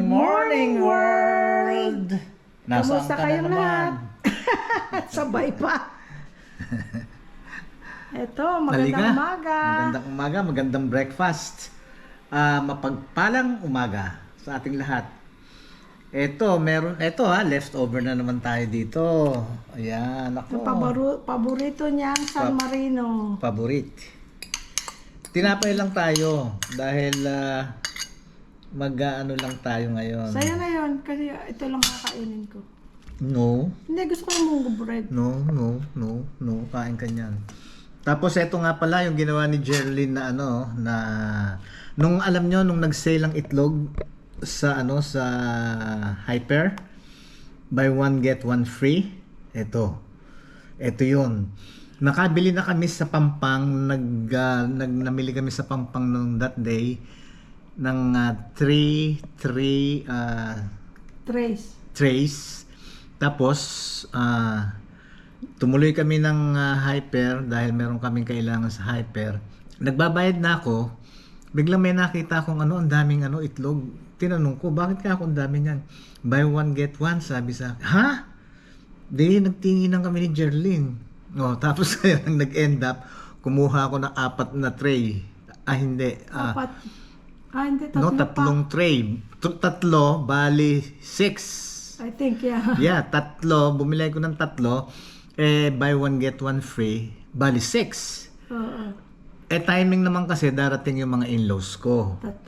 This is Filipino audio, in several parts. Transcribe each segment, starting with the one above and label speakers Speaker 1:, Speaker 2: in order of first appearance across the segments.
Speaker 1: morning, world! Nasaan
Speaker 2: Kamusta
Speaker 1: ka na
Speaker 2: kayong
Speaker 1: naman?
Speaker 2: lahat? Sabay pa. Eto, magandang
Speaker 1: Halika.
Speaker 2: umaga.
Speaker 1: Magandang umaga, magandang breakfast. Mapagpalang umaga sa ating lahat. Ito, leftover na naman tayo dito. Ayan, ako.
Speaker 2: Paborito niyang San Marino.
Speaker 1: Paborit. Tinapay lang tayo dahil mag-ano lang tayo ngayon.
Speaker 2: Sa'yo na yun, kasi ito lang kakainin ko.
Speaker 1: No.
Speaker 2: Hindi, gusto ko yung munggo bread.
Speaker 1: No. Kain ka niyan. Tapos ito nga pala yung ginawa ni Geraldine na nung alam nyo, nung nag-sale ang itlog sa Hyper, buy one get one free. Ito yun. Nakabili na kami sa Pampang, namili kami sa Pampang nung that day ng 3 trays. Tapos tumuloy kami ng Hyper dahil meron kaming kailangan sa Hyper. Nagbabayad na ako. Biglang may nakita akong ang daming itlog. Tinanong ko, bakit ka ako ang dami niyan? Buy one get one, sabi sa akin. Ha? Di, nagtinginan kami ni Geraldine. Tapos kaya nag-end up, kumuha ako ng 4 na tray. Hindi.
Speaker 2: Hindi,
Speaker 1: tatlong tray. Tatlo, bali 6.
Speaker 2: I think, yeah.
Speaker 1: Yeah, tatlo. Bumili ko ng tatlo. Buy one get one free. Bali 6.
Speaker 2: Oo.
Speaker 1: Timing naman kasi darating yung mga in-laws ko.
Speaker 2: That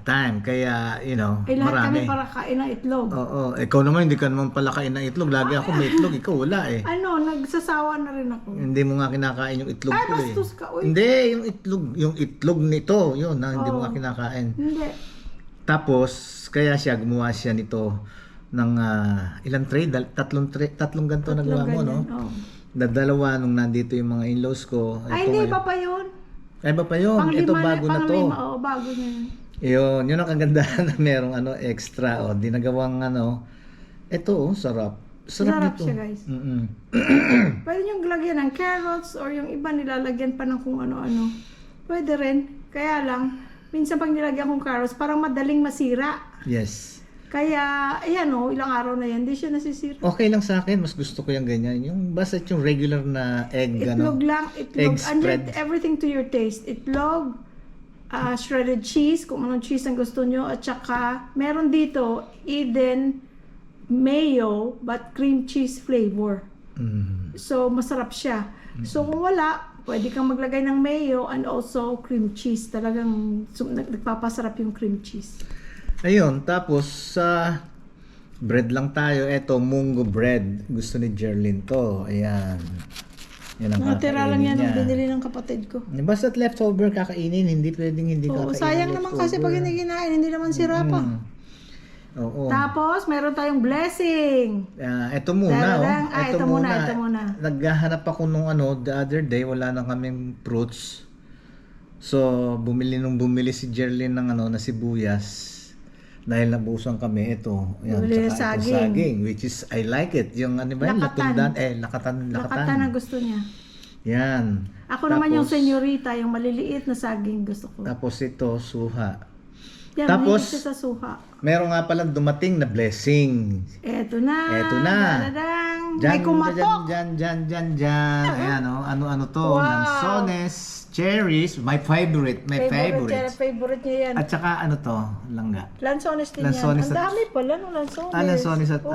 Speaker 2: time.
Speaker 1: Kaya,
Speaker 2: Lahat
Speaker 1: marami.
Speaker 2: kami para kain ng itlog.
Speaker 1: Oo. Ikaw naman, hindi ka naman pala kain ng itlog. Lagi ako may itlog. Ikaw wala eh.
Speaker 2: Nagsasawa na rin ako.
Speaker 1: Hindi mo nga kinakain yung itlog ko eh.
Speaker 2: Bastos ka, uy.
Speaker 1: Hindi, yung itlog nito. Yun, hindi mo nga kinakain.
Speaker 2: Hindi.
Speaker 1: Tapos, kaya gumawa siya nito ng ilang tray? Tatlong ganito nagawa mo, no?
Speaker 2: Oh.
Speaker 1: Dalawa nung nandito yung mga in-laws ko.
Speaker 2: Ay, hindi, iba pa yun.
Speaker 1: Ay, iba pa yun. Ito bago na to.
Speaker 2: Oo, bago niya yun.
Speaker 1: Yun ang kagandahan na merong extra. Dinagawang ito, sarap. Sarap nito.
Speaker 2: Siya, guys.
Speaker 1: Mm-mm.
Speaker 2: Pwede niyong lagyan ng carrots or yung iba nilalagyan pa ng kung ano-ano. Pwede rin. Kaya lang, minsan pag nilagyan kong carrots, parang madaling masira.
Speaker 1: Yes.
Speaker 2: Kaya, ilang araw na yan, hindi siya nasisira.
Speaker 1: Okay lang sa akin. Mas gusto ko yung ganyan. Yung basta yung regular na egg.
Speaker 2: Itlog lang.
Speaker 1: Egg spread.
Speaker 2: And everything to your taste. Itlog, shredded cheese, kung anong cheese ang gusto nyo. At saka, meron dito, Eden mayo, but cream cheese flavor. So, masarap siya. So, kung wala, pwede kang maglagay ng mayo and also cream cheese. Talagang nagpapasarap yung cream cheese.
Speaker 1: Ayun, tapos sa bread lang tayo. Eto, munggo bread. Gusto ni Geraldine to. Ayan. Yan ang
Speaker 2: Natira lang yan ang
Speaker 1: niya.
Speaker 2: binili ng kapatid ko.
Speaker 1: Basta't leftover kakainin, hindi pwedeng hindi kakainin.
Speaker 2: Sayang naman kasi pag hindi kinain, hindi naman sira pa.
Speaker 1: Oo.
Speaker 2: Tapos, meron tayong blessing.
Speaker 1: Ito muna,
Speaker 2: ito muna.
Speaker 1: Naghahanap ako nung the other day, wala na kaming fruits. So, bumili si Geraldine ng na sibuyas. Dahil nabusan kami ito.
Speaker 2: Bumili
Speaker 1: tsaka saging, which is, I like it. Yung latundan, lakatan.
Speaker 2: Lakatan ang gusto niya.
Speaker 1: Yan.
Speaker 2: Ako naman yung senyorita, yung maliliit na saging gusto ko.
Speaker 1: Tapos ito, suha.
Speaker 2: Yan,
Speaker 1: Tapos,
Speaker 2: mahilig siya sa suha.
Speaker 1: meron nga palang dumating na blessing.
Speaker 2: Eto na.
Speaker 1: Dadadang.
Speaker 2: May kumatok.
Speaker 1: Dyan. Ayan, ano to?
Speaker 2: Wow.
Speaker 1: Lanzones, cherries, my favorite.
Speaker 2: Favorite niya yan.
Speaker 1: At saka to? Langga.
Speaker 2: Lanzones din
Speaker 1: Lanzones
Speaker 2: yan. Ang
Speaker 1: at-
Speaker 2: dami pala ng lanzones.
Speaker 1: Lanzones at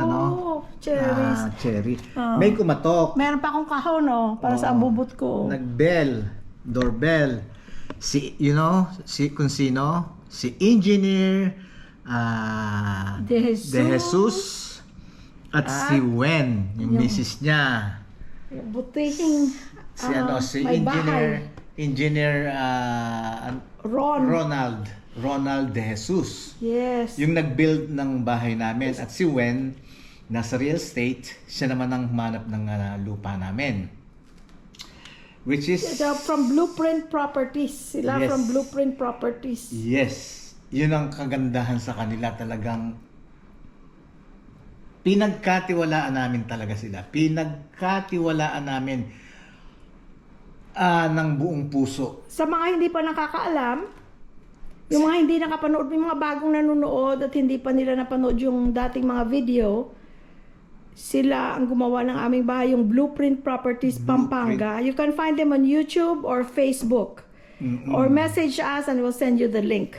Speaker 2: cherries.
Speaker 1: cherry.
Speaker 2: Oh.
Speaker 1: May kumatok.
Speaker 2: Meron pa akong kahon, para sa ambubot ko.
Speaker 1: Nagbell. Doorbell. Kung sino? Si Engineer
Speaker 2: De
Speaker 1: Jesus at si Wen, yung misis niya.
Speaker 2: Butiking.
Speaker 1: Si
Speaker 2: may
Speaker 1: Engineer
Speaker 2: Ron.
Speaker 1: Ronald De Jesus.
Speaker 2: Yes.
Speaker 1: Yung nag-build ng bahay namin. At si Wen, nasa real estate, siya naman ang humanap ng lupa namin. Which is...
Speaker 2: From Blueprint Properties. Sila
Speaker 1: Yes.
Speaker 2: from Blueprint Properties.
Speaker 1: Yes. Yun ang kagandahan sa kanila. Talagang pinagkatiwalaan namin talaga sila. Pinagkatiwalaan namin ng buong puso.
Speaker 2: Sa mga hindi pa nakakaalam, Yung mga hindi nakapanood, yung mga bagong nanonood at hindi pa nila napanood yung dating mga video, sila ang gumawa ng aming bahay, yung Blueprint Properties Pampanga. You can find them on YouTube or Facebook. Or message us and we'll send you the link.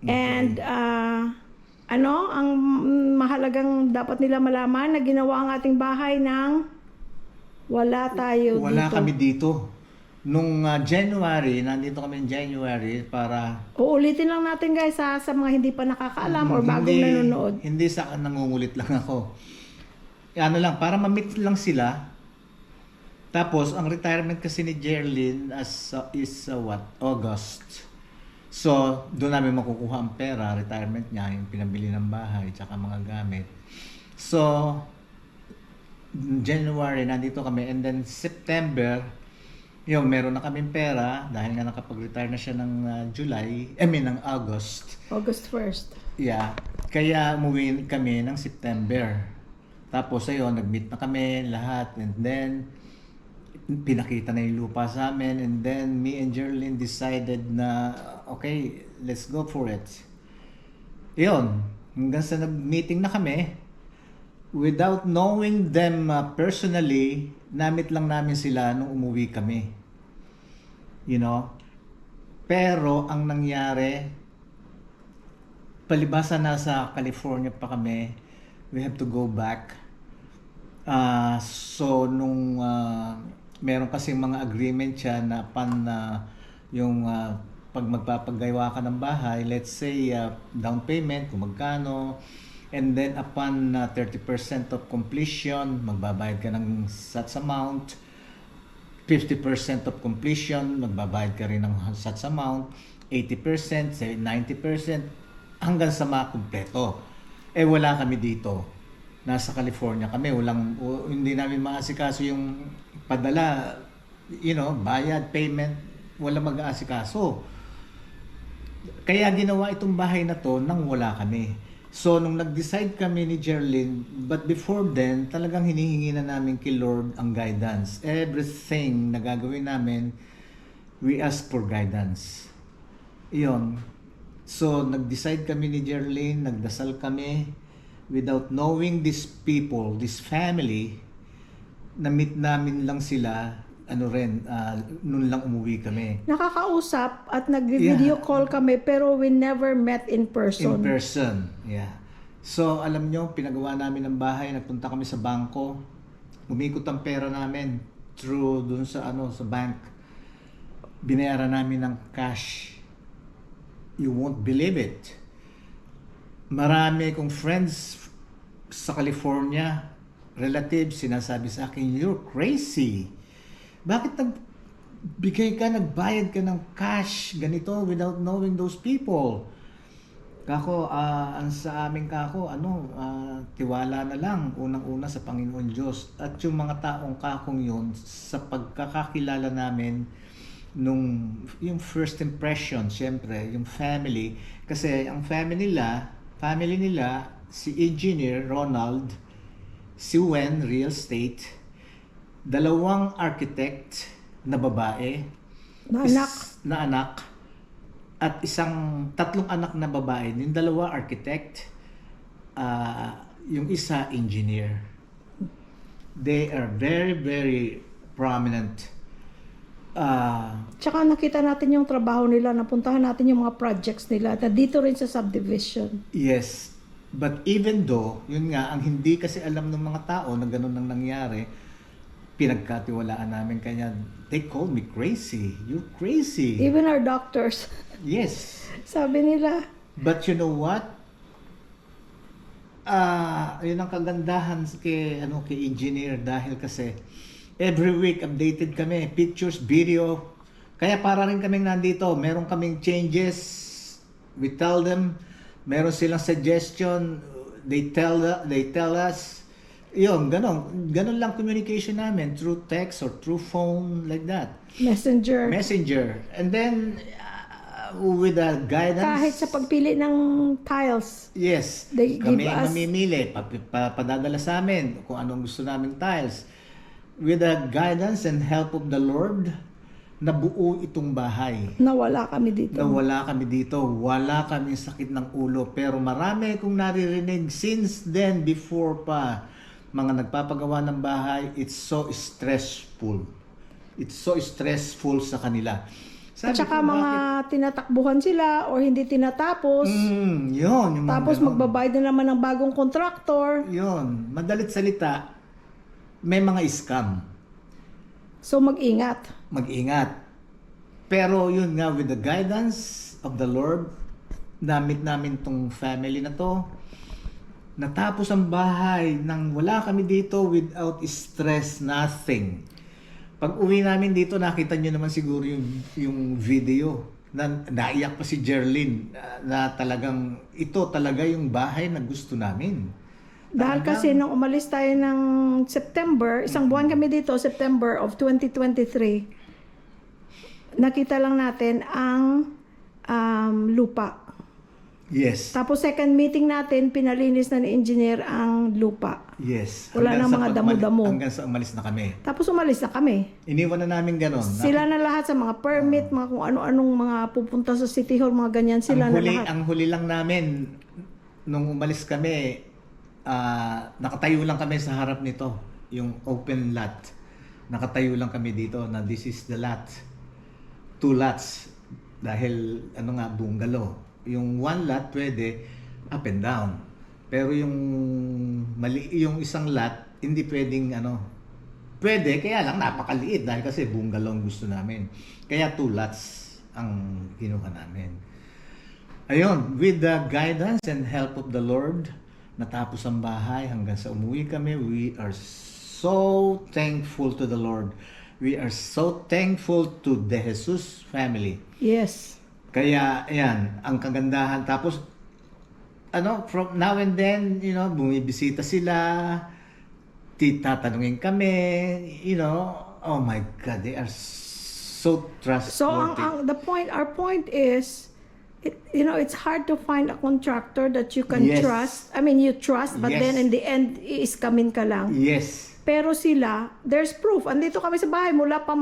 Speaker 2: And ang mahalagang dapat nila malaman na ginawa ang ating bahay ng wala tayo
Speaker 1: Wala
Speaker 2: dito.
Speaker 1: kami dito. Nung January, nandito kami in January para
Speaker 2: Uulitin lang natin guys sa mga hindi pa nakakaalam or bagong nanonood.
Speaker 1: Hindi sa nangungulit lang ako. Ano lang, para ma-meet lang sila. Tapos, ang retirement kasi ni Jerlyn is what? August. So, doon namin makukuha ang pera, retirement niya, yung pinabili ng bahay, tsaka mga gamit. So, January, nandito kami. And then, September, yung meron na kaming pera, dahil nga nakapag-retire na siya ng ng August.
Speaker 2: August 1st.
Speaker 1: Yeah. Kaya umuwi kami ng September. Tapos ayun, nag-meet na kami lahat. And then, pinakita na yung lupa sa amin. And then, me and Jerlyn decided na, okay, let's go for it. Yun. Hanggang sa nag-meeting na kami, without knowing them personally, namit lang namin sila nung umuwi kami. You know? Pero, ang nangyari, palibasa nasa California pa kami, we have to go back. So, nung meron kasing mga agreement siya na yung pag magpapagawa ka ng bahay, let's say down payment, kung magkano, and then upon 30% of completion, magbabayad ka ng such amount, 50% of completion, magbabayad ka rin ng such amount, 80%, say 90%, hanggang sa makumpleto. Eh wala kami dito. Nasa California kami, hindi namin maasikaso yung padala, bayad, payment, wala mag-aasikaso. Kaya ginawa itong bahay na to nang wala kami. So, nung nag-decide kami ni Jerlyn, but before then, talagang hinihingi na namin kay Lord ang guidance. Everything na gagawin namin, we ask for guidance. Iyon. So, nag-decide kami ni Jerlyn, nagdasal kami, without knowing these people, this family, na-meet namin lang sila, noon lang umuwi kami.
Speaker 2: Nakakausap at nag-video call kami pero we never met in person.
Speaker 1: In person, yeah. So, alam nyo, pinagawa namin ng bahay, nagpunta kami sa bangko, umikot ang pera namin through dun sa bank. Binayaran namin ng cash. You won't believe it. Marami kong friends sa California, relatives, sinasabi sa akin, you're crazy. Bakit nagbayad ka ng cash, ganito, without knowing those people? Kako, sa amin tiwala na lang, unang-una sa Panginoon Diyos. At yung mga taong kakong yun, sa pagkakakilala namin, yung first impression, syempre, yung family, kasi ang family nila, si Engineer Ronald, si Wen, real estate, 2 architect na babae, na anak, at 3 anak na babae, yung 2 architect, yung isa engineer. They are very, very prominent.
Speaker 2: Tsaka nakita natin yung trabaho nila, napuntahan natin yung mga projects nila, at dito rin sa subdivision.
Speaker 1: Yes. But even though, yun nga, ang hindi kasi alam ng mga tao na ganun ang nangyari, pinagkatiwalaan namin kanya. They called me crazy. You're crazy.
Speaker 2: Even our doctors.
Speaker 1: Yes.
Speaker 2: Sabi nila.
Speaker 1: But you know what? Yun ang kagandahan kay engineer dahil kasi every week updated kami, pictures, video. Kaya para rin kaming nandito, meron kaming changes. We tell them, meron silang suggestion, they tell us. Yun, ganun lang communication namin through text or through phone, like that.
Speaker 2: Messenger.
Speaker 1: And then with the guidance,
Speaker 2: Kahit sa pagpili ng tiles.
Speaker 1: yes,
Speaker 2: They
Speaker 1: kami
Speaker 2: give us-
Speaker 1: mamimili, padadala sa amin kung anong gusto naming tiles. With the guidance and help of the Lord, nabuo itong bahay.
Speaker 2: Nawala kami dito.
Speaker 1: Nawala kami dito. Wala kami sakit ng ulo. Pero marami kong naririnig since then, before pa, mga nagpapagawa ng bahay, it's so stressful. It's so stressful sa kanila.
Speaker 2: At saka mga tinatakbuhan sila or hindi tinatapos.
Speaker 1: Yun. Yung mga
Speaker 2: Tapos
Speaker 1: ganon.
Speaker 2: magbabayad na naman ng bagong kontraktor.
Speaker 1: Yun. Madalit salita, may mga scam.
Speaker 2: So mag-ingat.
Speaker 1: Mag-ingat. Pero yun nga, with the guidance of the Lord, namit namin tong family na to. Natapos ang bahay nang wala kami dito without stress, nothing. Pag uwi namin dito, nakita nyo naman siguro yung video na naiyak pa si Jerlyn na talagang ito talaga yung bahay na gusto namin.
Speaker 2: Dahil kasi nung umalis tayo ng September, isang buwan kami dito, September of 2023, nakita lang natin ang lupa.
Speaker 1: Yes.
Speaker 2: Tapos second meeting natin, pinalinis na ni engineer ang lupa.
Speaker 1: Yes.
Speaker 2: Wala
Speaker 1: Hanggang
Speaker 2: nang
Speaker 1: sa
Speaker 2: mga damo-damo.
Speaker 1: Hanggang sa umalis na kami.
Speaker 2: Tapos umalis na kami.
Speaker 1: Iniwan na namin ganon.
Speaker 2: Sila na lahat sa mga permit, mga kung ano-anong mga pupunta sa City Hall, mga ganyan, sila na lahat.
Speaker 1: Ang huli lang namin, nung umalis kami, nakatayo lang kami sa harap nito, yung open lot. Nakatayo lang kami dito na this is the lot. 2 lots. Dahil, bungalow. Yung 1 lot pwede up and down. Pero yung yung isang lot, hindi pwedeng pwede, kaya lang napakaliit dahil kasi bungalow ang gusto namin. Kaya 2 lots ang kinuha namin. Ayun, with the guidance and help of the Lord, natapos ang bahay hanggang sa umuwi kami. We are so thankful to the Lord. We are so thankful to the Jesus family.
Speaker 2: Yes.
Speaker 1: Kaya, ayan, ang kagandahan. Tapos, from now and then, bumibisita sila, tatanungin kami, oh my God, they are so trustworthy.
Speaker 2: So, our point is, it's hard to find a contractor that you can
Speaker 1: Yes.
Speaker 2: trust. I mean, you trust, but
Speaker 1: Yes.
Speaker 2: then in the end, iiskamin ka lang.
Speaker 1: Yes.
Speaker 2: Pero sila, there's proof. Andito kami sa bahay mula pa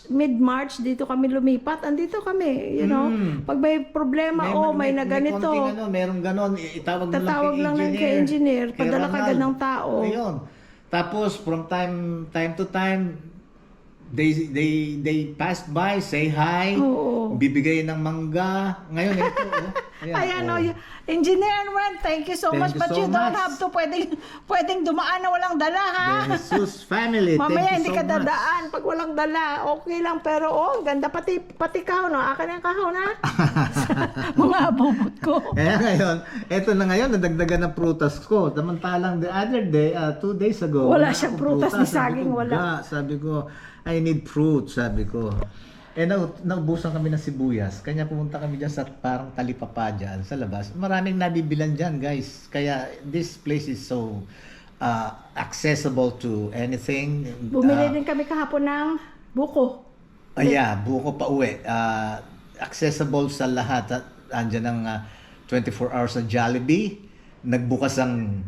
Speaker 2: mid-March, dito kami lumipat. Andito kami, Pag may problema, may na ganito.
Speaker 1: May konting merong ganon, itawag na
Speaker 2: Tatawag lang kay engineer,
Speaker 1: kay
Speaker 2: padala
Speaker 1: Ronald.
Speaker 2: kagad ng tao.
Speaker 1: Ayun. Tapos, from time to time, they pass by, say hi,
Speaker 2: Oo.
Speaker 1: bibigay ng mangga. Ngayon, ito,
Speaker 2: Ayan, Engineer Ren, thank you so
Speaker 1: Thank
Speaker 2: much.
Speaker 1: you
Speaker 2: But
Speaker 1: so
Speaker 2: you don't
Speaker 1: much.
Speaker 2: have to pwedeng dumaan na walang dala, ha?
Speaker 1: The Jesus family,
Speaker 2: Mamaya
Speaker 1: thank
Speaker 2: hindi
Speaker 1: you so
Speaker 2: ka
Speaker 1: much.
Speaker 2: dadaan pag walang dala. Okay lang, pero ang ganda pati kahon, no? Akin yung kahon, ha? Mga abubot ko.
Speaker 1: Kaya ngayon, eto na ngayon, nadagdagan ng prutas ko. Samantalang the other day, 2 days ago,
Speaker 2: Wala
Speaker 1: wala
Speaker 2: siyang
Speaker 1: akong
Speaker 2: prutas, ni saging
Speaker 1: Sabi ko,
Speaker 2: wala.
Speaker 1: Sabi ko, I need fruit, sabi ko. Naubusan kami ng sibuyas. Kanya pumunta kami dyan sa parang talipapa dyan sa labas. Maraming nabibilan dyan, guys. Kaya this place is so accessible to anything.
Speaker 2: Bumili din kami kahapon ng buko.
Speaker 1: Buko pa uwi. Accessible sa lahat. Andyan ang 24 hours sa Jollibee. Nagbukas ang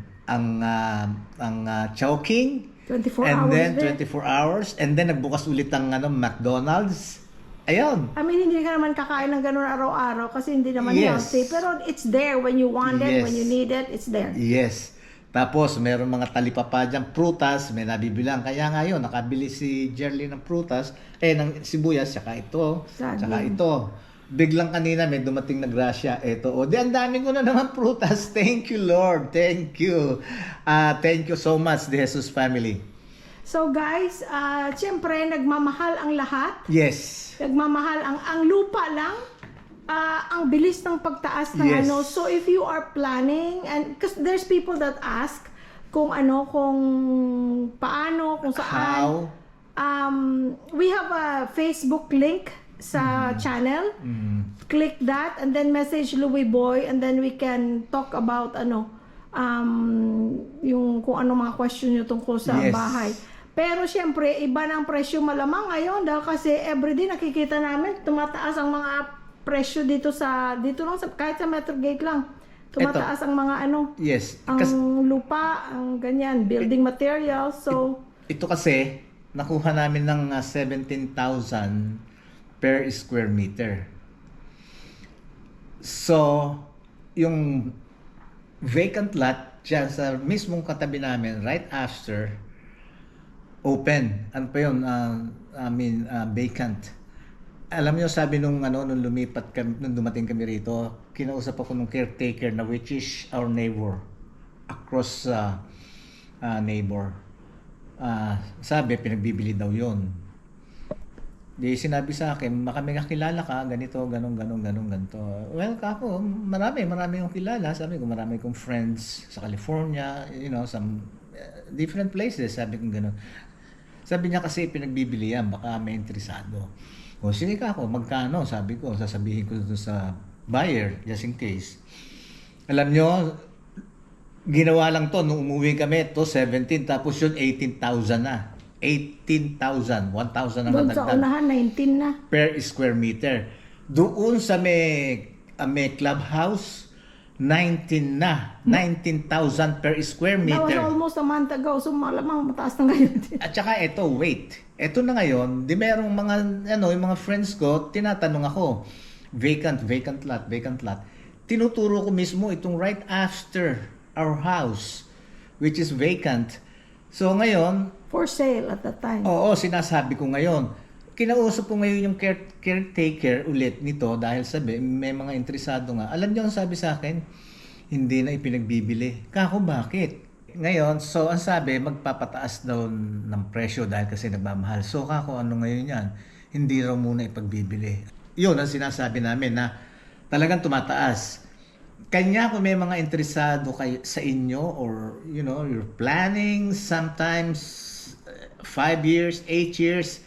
Speaker 1: Chowking.
Speaker 2: 24
Speaker 1: and
Speaker 2: hours
Speaker 1: then
Speaker 2: din.
Speaker 1: 24 hours. And then nagbukas ulit ang McDonald's. Ayun.
Speaker 2: I mean, hindi ka naman kakain ng ganun araw-araw kasi hindi naman
Speaker 1: Yes.
Speaker 2: healthy. Pero it's there when you want it,
Speaker 1: Yes.
Speaker 2: when you need it, it's there.
Speaker 1: Yes. Tapos, meron mga talipapa dyan, prutas, may nabibilang. Kaya ngayon, nakabili si Jerlyn ng prutas, ng sibuyas, tsaka ito,
Speaker 2: Saging.
Speaker 1: tsaka ito. Biglang kanina may dumating na grasya. Ito, ang dami ko na naman prutas. Thank you, Lord. Thank you. Thank you so much, the Jesus family.
Speaker 2: So guys, siyempre nagmamahal ang lahat.
Speaker 1: Yes.
Speaker 2: Nagmamahal ang lupa lang. Ang bilis ng pagtaas ng
Speaker 1: Yes.
Speaker 2: So if you are planning, and because there's people that ask kung paano, kung saan.
Speaker 1: How?
Speaker 2: We have a Facebook link sa channel. Click that and then message Louie Boy and then we can talk about yung kung ano mga question nyo tungkol sa
Speaker 1: Yes.
Speaker 2: bahay. Pero syempre, iba ng presyo malamang ngayon dahil kasi everyday nakikita namin tumataas ang mga presyo dito lang kahit sa Metro Gate lang. Tumataas ang mga
Speaker 1: Yes.
Speaker 2: ang lupa, ang ganyan, building materials. So,
Speaker 1: Ito kasi, nakuha namin ng 17,000 per square meter. So, yung vacant lot dyan sa mismong katabi namin, right after, open. Ano pa yun? Vacant. Alam niyo, sabi nung lumipat kami, nung dumating kami rito, kinausap ako nung caretaker na which is our neighbor across neighbor. Sabi pinagbibili daw 'yon. Di sinabi sa akin, baka may kakilala ka, ganito, ganito. Well, kako, marami akong kilala. Sabi ko, marami kong friends sa California, some different places. Sabi ko gano'n. Sabi niya kasi pinagbibili yan, baka may interesado. O sige kako, magkano? Sabi ko, sasabihin ko doon sa buyer, just in case. Alam nyo, ginawa lang to, nung umuwi kami, to 17, tapos yun 18,000 na. 18,000, 1,000 na
Speaker 2: Doon sa
Speaker 1: nadagdag
Speaker 2: unahan, 19 na.
Speaker 1: per square meter. Doon sa may clubhouse, 19 na. 19,000 per square
Speaker 2: That was
Speaker 1: meter.
Speaker 2: almost a month ago, so malamang mataas na ngayon.
Speaker 1: At saka ito, wait. Ito na ngayon, di merong mga, yung mga friends ko, tinatanong ako, vacant lot. Tinuturo ko mismo itong right after our house, which is vacant. So ngayon,
Speaker 2: For sale at that time.
Speaker 1: oo, sinasabi ko ngayon. Kinausap ko ngayon yung caretaker ulit nito dahil sabi, may mga interesado nga. Alam niyo ang sabi sa akin? Hindi na ipinagbibili. Kako, bakit? Ngayon, so ang sabi, magpapataas daw ng presyo dahil kasi nagmamahal. So kako, ano ngayon yan? Hindi raw muna ipagbibili. Yun ang sinasabi namin na talagang tumataas. Kanya kung may mga interesado kayo sa inyo or you're planning sometimes 5 years, 8 years,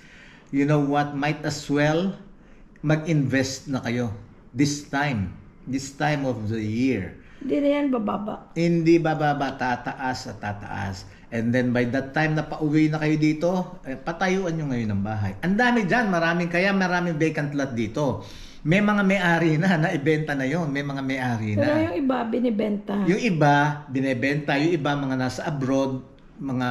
Speaker 1: you know what, might as well mag-invest na kayo this time of the year.
Speaker 2: Hindi na yan bababa.
Speaker 1: Hindi bababa, tataas at tataas. And then by that time na pauwi na kayo dito, patayuan nyo ngayon ng bahay. Ang dami dyan, maraming vacant lot dito. May mga may-ari na ibenta na yon. May mga may-ari na.
Speaker 2: Pero yung iba, binibenta.
Speaker 1: Yung iba, binebenta. Yung iba, mga nasa abroad, mga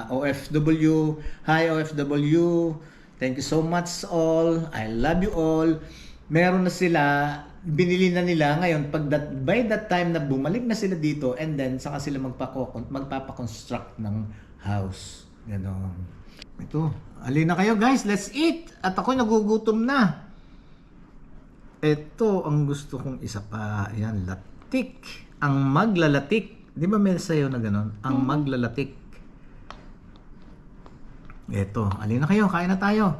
Speaker 1: OFW. Hi OFW, thank you so much all. I love you all. Meron na sila, binili na nila ngayon. By that time na bumalik na sila dito, and then saka sila magpapakonstruct ng house. Ganon. Ito, alin na kayo guys, let's eat. At ako nagugutom na. Ito ang gusto kong isa pa. Ayan, latik. Ang maglalatik. Di ba may sayo na ganon? Ang maglalatik. Ito, alin na kayo, kain na tayo.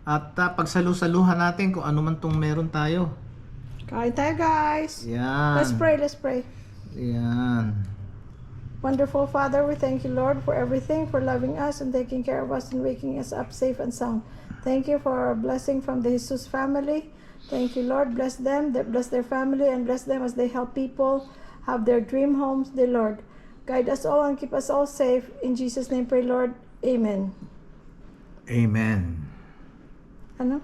Speaker 1: At pagsalu-saluhan natin kung ano man tong meron tayo.
Speaker 2: Kain tayo, guys.
Speaker 1: Yan.
Speaker 2: Let's pray.
Speaker 1: Yan.
Speaker 2: Wonderful Father, we thank you, Lord, for everything, for loving us and taking care of us and waking us up safe and sound. Thank you for our blessing from the Jesus family. Thank you, Lord. Bless them, bless their family, and bless them as they help people have their dream homes, dear Lord. Guide us all and keep us all safe. In Jesus' name pray, Lord. Amen.
Speaker 1: Amen.
Speaker 2: Ano?